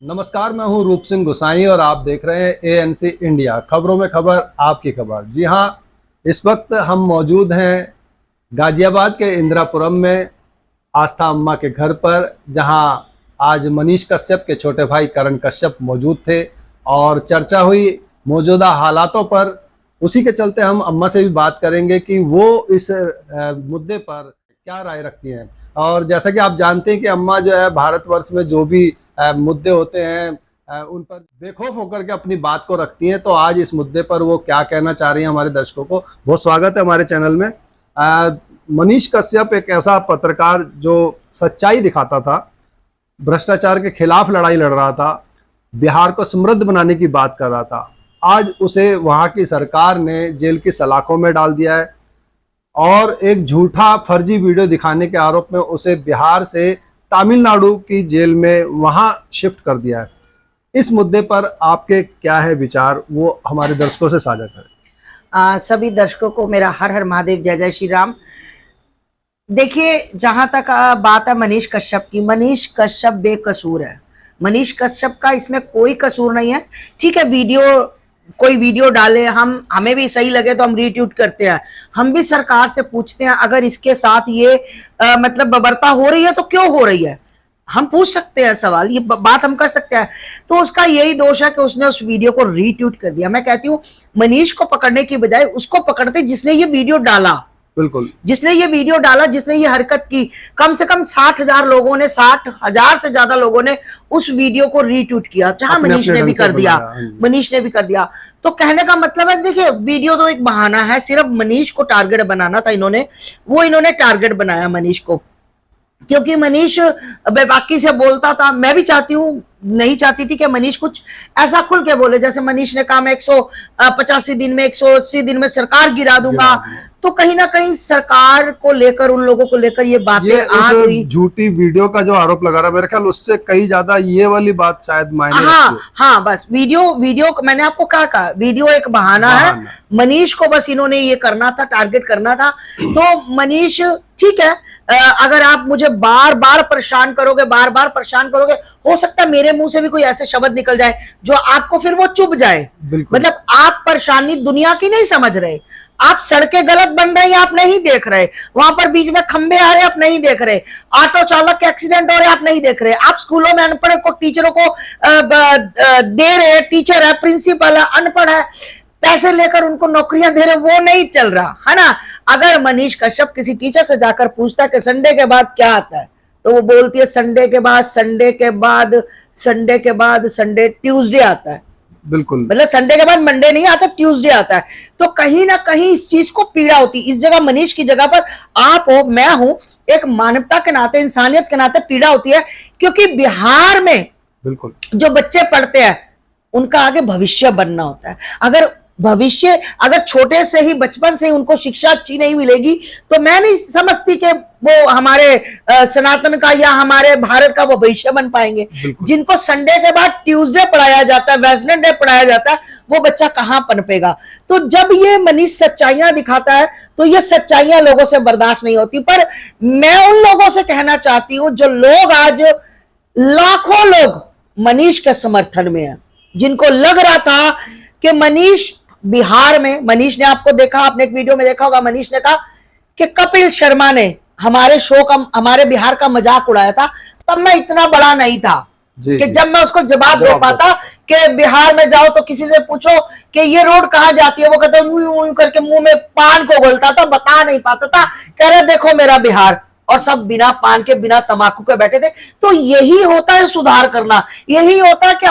नमस्कार, मैं हूं रूप सिंह गुसाई और आप देख रहे हैं एएनसी इंडिया। खबरों में खबर, आपकी खबर। जी हां, इस वक्त हम मौजूद हैं गाजियाबाद के इंदिरापुरम में आस्था अम्मा के घर पर, जहां आज मनीष कश्यप के छोटे भाई करण कश्यप मौजूद थे और चर्चा हुई मौजूदा हालातों पर। उसी के चलते हम अम्मा से भी बात करेंगे कि वो इस मुद्दे पर क्या राय रखती हैं। और जैसा कि आप जानते हैं कि अम्मा जो है भारतवर्ष में जो भी मुद्दे होते हैं उन पर बेखौफ होकर के अपनी बात को रखती हैं। तो आज इस मुद्दे पर वो क्या कहना चाह रही हैं हमारे दर्शकों को। बहुत स्वागत है हमारे चैनल में। मनीष कश्यप एक ऐसा पत्रकार जो सच्चाई दिखाता था, भ्रष्टाचार के खिलाफ लड़ाई लड़ रहा था, बिहार को समृद्ध बनाने की बात कर रहा था। आज उसे वहाँ की सरकार ने जेल की सलाखों में डाल दिया है और एक झूठा फर्जी वीडियो दिखाने के आरोप में उसे बिहार से तमिलनाडु की जेल में वहां शिफ्ट कर दिया है। इस मुद्दे पर आपके क्या है विचार, वो हमारे दर्शकों से साझा करें। सभी दर्शकों को मेरा हर हर महादेव, जय जय श्री राम। देखिए, जहां तक बात है मनीष कश्यप की, मनीष कश्यप बेकसूर है। मनीष कश्यप का इसमें कोई कसूर नहीं है। ठीक है, कोई वीडियो डाले, हमें भी सही लगे तो हम रीट्वीट करते हैं। हम भी सरकार से पूछते हैं अगर इसके साथ ये मतलब बर्बरता हो रही है तो क्यों हो रही है, हम पूछ सकते हैं सवाल, ये बात हम कर सकते हैं। तो उसका यही दोष है कि उसने उस वीडियो को रीट्वीट कर दिया। मैं कहती हूँ मनीष को पकड़ने की बजाय उसको पकड़ते जिसने ये वीडियो डाला। बिल्कुल, जिसने ये वीडियो डाला, जिसने ये हरकत की। कम से कम 60,000 लोगों ने, 60,000 से ज्यादा लोगों ने उस वीडियो को रीट्वीट किया, जहां मनीष ने भी कर दिया। मनीष ने भी कर दिया। तो कहने का मतलब है, देखिए, वीडियो तो एक बहाना है, सिर्फ मनीष को टारगेट बनाना था इन्होंने टारगेट बनाया मनीष को, क्योंकि मनीष बेबाकी से बोलता था। मैं भी नहीं चाहती थी कि मनीष कुछ ऐसा खुल के बोले, जैसे मनीष ने कहा मैं 185 दिन में, 180 दिन में सरकार गिरा दूंगा। तो कहीं ना कहीं सरकार को लेकर, उन लोगों को लेकर ये बातें आ गई। झूठी वीडियो का जो आरोप लगा रहा है, मेरे ख्याल उससे कहीं ज्यादा ये वाली बात शायद मायने रखती है। हाँ, बस वीडियो मैंने आपको कहा वीडियो एक बहाना है। मनीष को बस इन्होंने ये करना था, टारगेट करना था। तो मनीष, ठीक है, अगर आप मुझे बार बार परेशान करोगे, हो सकता है मेरे मुंह से भी कोई ऐसे शब्द निकल जाए जो आपको फिर वो चुभ जाए। मतलब आप परेशानी दुनिया की नहीं समझ रहे, आप सड़कें गलत बन रही हैं, आप नहीं देख रहे, वहां पर बीच में खंबे आ रहे आप नहीं देख रहे, ऑटो चालक के एक्सीडेंट हो रहे आप नहीं देख रहे, आप स्कूलों में अनपढ़ को टीचरों को दे रहे, टीचर है, प्रिंसिपल है, अनपढ़ है, पैसे लेकर उनको नौकरियां दे रहे, वो नहीं चल रहा है ना। अगर मनीष कश्यप किसी टीचर से जाकर पूछता है कि संडे के बाद क्या आता है, तो वो बोलती है संडे के बाद संडे ट्यूसडे आता है। बिल्कुल, मतलब संडे के बाद मंडे नहीं आता, ट्यूसडे आता है। तो कहीं ना कहीं इस चीज को पीड़ा होती। इस जगह मनीष की जगह पर आप हो, मैं हूं, एक मानवता के नाते, इंसानियत के नाते पीड़ा होती है, क्योंकि बिहार में बिल्कुल जो बच्चे पढ़ते हैं उनका आगे भविष्य बनना होता है। अगर छोटे से ही, बचपन से ही उनको शिक्षा अच्छी नहीं मिलेगी, तो मैं नहीं समझती कि वो हमारे सनातन का या हमारे भारत का वो भविष्य बन पाएंगे। जिनको संडे के बाद ट्यूसडे पढ़ाया जाता है, वेडनेसडे पढ़ाया जाता है, वो बच्चा कहां पनपेगा। तो जब ये मनीष सच्चाइयां दिखाता है तो ये सच्चाइयां लोगों से बर्दाश्त नहीं होती। पर मैं उन लोगों से कहना चाहती हूं जो लोग, आज लाखों लोग मनीष के समर्थन में है, जिनको लग रहा था कि मनीष बिहार में, मनीष ने, आपको देखा, आपने एक वीडियो में देखा होगा, मनीष ने कहा कि कपिल शर्मा ने हमारे शो का, हमारे बिहार का मजाक उड़ाया था। तब मैं इतना बड़ा नहीं था कि जब मैं उसको जवाब दे पाता कि बिहार में जाओ तो किसी से पूछो कि ये रोड कहाँ जाती है, वो कहते यूं करके मुंह में पान को घोलता था, बता नहीं पाता था, कह रहे देखो मेरा बिहार, और सब बिना पान के, बिना तंबाकू के बैठे थे। तो यही होता है सुधार करना, यही होता है कि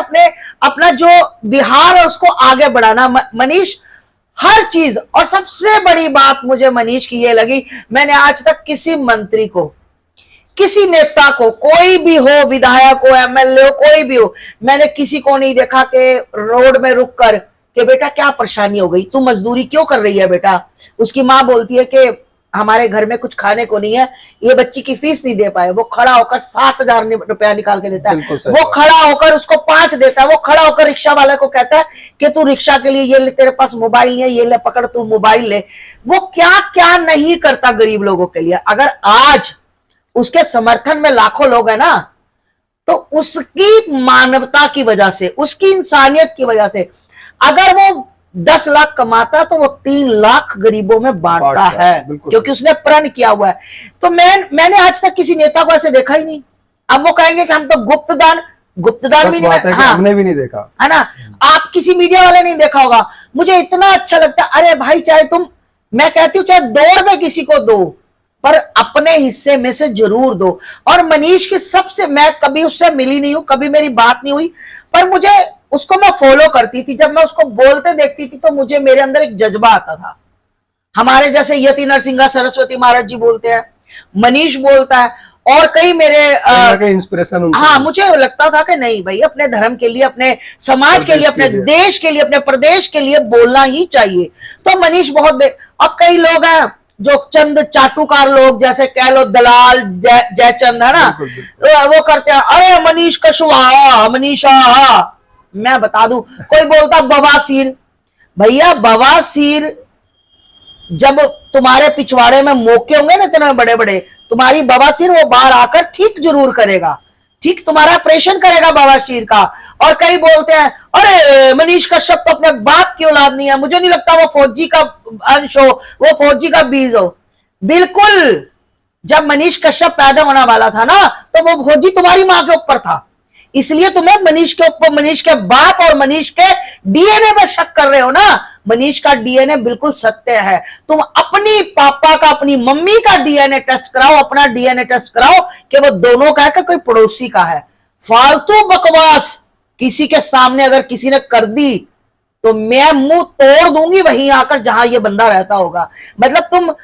अपना जो बिहार है उसको आगे बढ़ाना। मनीष हर चीज, और सबसे बड़ी बात मुझे मनीष की ये लगी, मैंने आज तक किसी मंत्री को, किसी नेता को, कोई भी हो, विधायक हो, एमएलए हो, कोई भी हो, मैंने किसी को नहीं देखा कि रोड में रुक कर कि बेटा क्या परेशानी हो गई, तू मजदूरी क्यों कर रही है बेटा। उसकी माँ बोलती है कि हमारे घर में कुछ खाने को नहीं है, ये बच्ची की फीस नहीं दे पाए, वो खड़ा होकर 7,000 रुपया निकाल के देता है, वो खड़ा होकर उसको 5 देता है, वो खड़ा होकर रिक्शा वाले को कहता है कि तू रिक्शा के लिए ये ले, तेरे पास मोबाइल है, ये ले पकड़, तू मोबाइल ले। वो क्या क्या नहीं करता गरीब लोगों के लिए। अगर आज उसके समर्थन में लाखों लोग है ना, तो उसकी मानवता की वजह से, उसकी इंसानियत की वजह से, अगर वो 10 लाख कमाता तो वो 3 लाख गरीबों में बांटता है, क्योंकि उसने प्रण किया हुआ है। तो मैंने आज तक किसी नेता को ऐसे देखा ही नहीं। अब वो कहेंगे कि हम तो गुप्तदान भी नहीं, हाँ, हमने भी नहीं देखा, है ना, आप किसी मीडिया वाले नहीं देखा होगा। मुझे इतना अच्छा लगता है, अरे भाई चाहे तुम, मैं कहती हूँ चाहे 2 रुपए किसी को दो, पर अपने हिस्से में से जरूर दो। और मनीष की सबसे, मैं कभी उससे मिली नहीं हूं, कभी मेरी बात नहीं हुई, पर मुझे उसको मैं फॉलो करती थी। जब मैं उसको बोलते देखती थी तो मुझे मेरे अंदर एक जज्बा आता था। हमारे जैसे यति नरसिंहा सरस्वती महाराज जी बोलते हैं, मनीष बोलता है, और कई मेरे इंस्पिरेशन। हाँ, मुझे लगता था कि नहीं भाई, अपने धर्म के लिए, अपने समाज के लिए, अपने देश के लिए, अपने प्रदेश के लिए बोलना ही चाहिए। तो मनीष बहुत अब कई लोग हैं जो चंद चाटुकार लोग, जैसे कह लो दलाल जयचंद, है ना, वो करते हैं, अरे मनीष कशवाहा, मनीषा। मैं बता दूं, कोई बोलता बवासीर, भैया बवासीर जब तुम्हारे पिछवाड़े में मौके होंगे ना इतने बड़े बड़े, तुम्हारी बवासीर वो बाहर आकर ठीक जरूर करेगा, ठीक तुम्हारा ऑपरेशन करेगा बवासीर का। और कई बोलते हैं अरे मनीष कश्यप तो अपने बाप की औलाद नहीं है, मुझे नहीं लगता वो फौजी का अंश हो, वो फौजी का बीज हो। बिल्कुल, जब मनीष कश्यप पैदा होने वाला था ना, तो वो फौजी तुम्हारी मां के ऊपर था, इसलिए तुम्हें मनीष के ऊपर, मनीष के बाप और मनीष के डीएनए में शक कर रहे हो ना। मनीष का डीएनए बिल्कुल सत्य है। तुम अपनी पापा का, अपनी मम्मी का डीएनए टेस्ट कराओ, अपना डीएनए टेस्ट कराओ कि वो दोनों का है कि कोई पड़ोसी का है। फालतू बकवास किसी के सामने अगर किसी ने कर दी तो मैं मुंह तोड़ दूंगी वहीं आकर जहां ये बंदा रहता होगा। मतलब तुम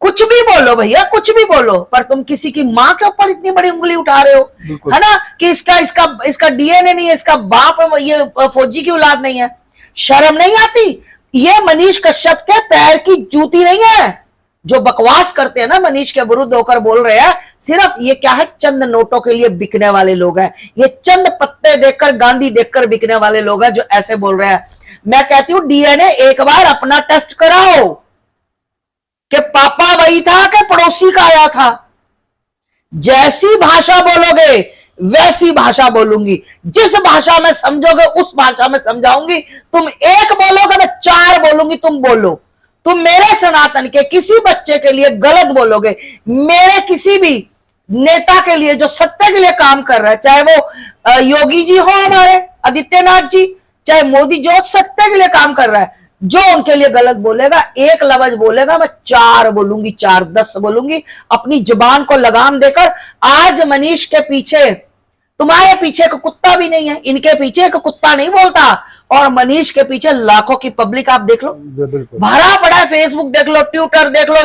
कुछ भी बोलो भैया, कुछ भी बोलो, पर तुम किसी की मां के ऊपर इतनी बड़ी उंगली उठा रहे हो, है ना, कि इसका डीएनए नहीं है, इसका बाप ये फौजी की औलाद नहीं है। शर्म नहीं आती? ये मनीष कश्यप के पैर की जूती नहीं है जो बकवास करते हैं ना, मनीष के विरुद्ध होकर बोल रहे हैं। सिर्फ ये क्या है, चंद नोटों के लिए बिकने वाले लोग हैं, ये चंद पत्ते देखकर, गांधी देखकर बिकने वाले लोग हैं जो ऐसे बोल रहे हैं। मैं कहती हूं डीएनए एक बार अपना टेस्ट कराओ कि पापा वही था कि पड़ोसी का आया था। जैसी भाषा बोलोगे वैसी भाषा बोलूंगी, जिस भाषा में समझोगे उस भाषा में समझाऊंगी। तुम एक बोलोगे मैं 4 बोलूंगी, तुम बोलो। तुम मेरे सनातन के किसी बच्चे के लिए गलत बोलोगे, मेरे किसी भी नेता के लिए जो सत्य के लिए काम कर रहा है, चाहे वो योगी जी हो, हमारे आदित्यनाथ जी, चाहे मोदी, जो सत्य के लिए काम कर रहा है, जो उनके लिए गलत बोलेगा, एक लफ्ज बोलेगा मैं 4 बोलूंगी, 4 10 बोलूंगी, अपनी जुबान को लगाम देकर। आज मनीष के पीछे, तुम्हारे पीछे एक कुत्ता भी नहीं है, इनके पीछे एक कुत्ता नहीं बोलता, और मनीष के पीछे लाखों की पब्लिक आप देख लो, भरा पड़ा है। फेसबुक देख लो, ट्विटर देख लो,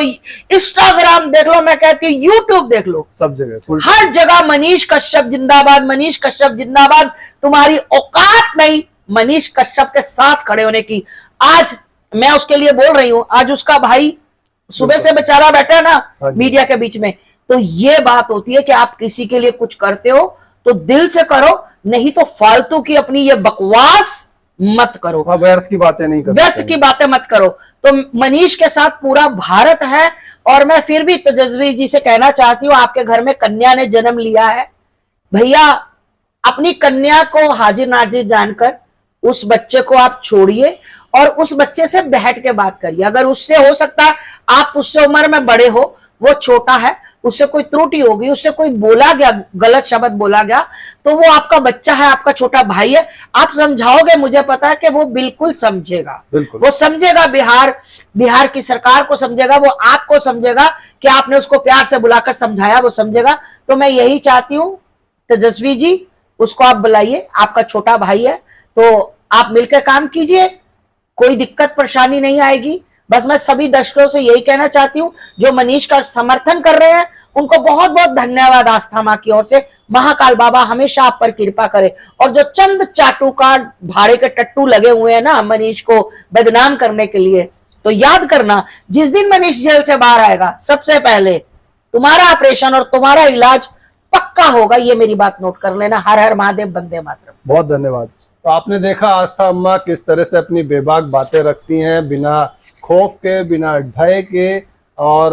इंस्टाग्राम देख लो, मैं कहती हूँ यूट्यूब देख लो, सब जगह, हर जगह मनीष कश्यप जिंदाबाद, मनीष कश्यप जिंदाबाद। तुम्हारी औकात नहीं मनीष कश्यप के साथ खड़े होने की। आज मैं उसके लिए बोल रही हूं, आज उसका भाई सुबह से बेचारा बैठा ना मीडिया के बीच में। तो ये बात होती है कि आप किसी के लिए कुछ करते हो तो दिल से करो, नहीं तो फालतू की अपनी ये बकवास मत करो, व्यर्थ की बातें नहीं करो, व्यर्थ की बातें मत करो। तो मनीष के साथ पूरा भारत है। और मैं फिर भी तेजस्वी जी से कहना चाहती हूँ, आपके घर में कन्या ने जन्म लिया है, भैया अपनी कन्या को हाजिर नाजिर जानकर उस बच्चे को आप छोड़िए और उस बच्चे से बैठ के बात करिए। अगर उससे हो सकता है, आप उससे उम्र में बड़े हो, वो छोटा है, उससे कोई त्रुटि होगी, उससे कोई बोला गया, गलत शब्द बोला गया, तो वो आपका बच्चा है, आपका छोटा भाई है, आप समझाओगे, मुझे पता है कि वो बिल्कुल समझेगा, वो समझेगा, बिहार की सरकार को समझेगा, वो आपको समझेगा कि आपने उसको प्यार से बुलाकर समझाया, वो समझेगा। तो मैं यही चाहती हूँ तेजस्वी जी, उसको आप बुलाइए, आपका छोटा भाई है, तो आप मिलकर काम कीजिए, कोई दिक्कत परेशानी नहीं आएगी। बस मैं सभी दर्शकों से यही कहना चाहती हूँ जो मनीष का समर्थन कर रहे हैं, उनको बहुत बहुत धन्यवाद आस्था मां की ओर से। महाकाल बाबा हमेशा आप पर कृपा करे। और जो चंद चाटुकार भाड़े के टट्टू लगे हुए हैं ना मनीष को बदनाम करने के लिए, तो याद करना, जिस दिन मनीष जेल से बाहर आएगा, सबसे पहले तुम्हारा ऑपरेशन और तुम्हारा इलाज पक्का होगा, ये मेरी बात नोट कर लेना। हर हर महादेव, वंदे मातरम। बहुत धन्यवाद। तो आपने देखा आस्था अम्मा किस तरह से अपनी बेबाक बातें रखती हैं, बिना खौफ के, बिना भय के, और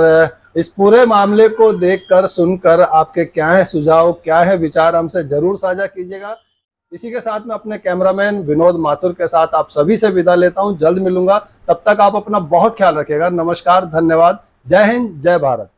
इस पूरे मामले को देखकर सुनकर आपके क्या है सुझाव, क्या है विचार, हमसे जरूर साझा कीजिएगा। इसी के साथ मैं अपने कैमरामैन विनोद माथुर के साथ आप सभी से विदा लेता हूं। जल्द मिलूंगा, तब तक आप अपना बहुत ख्याल रखिएगा। नमस्कार, धन्यवाद, जय हिंद, जय भारत।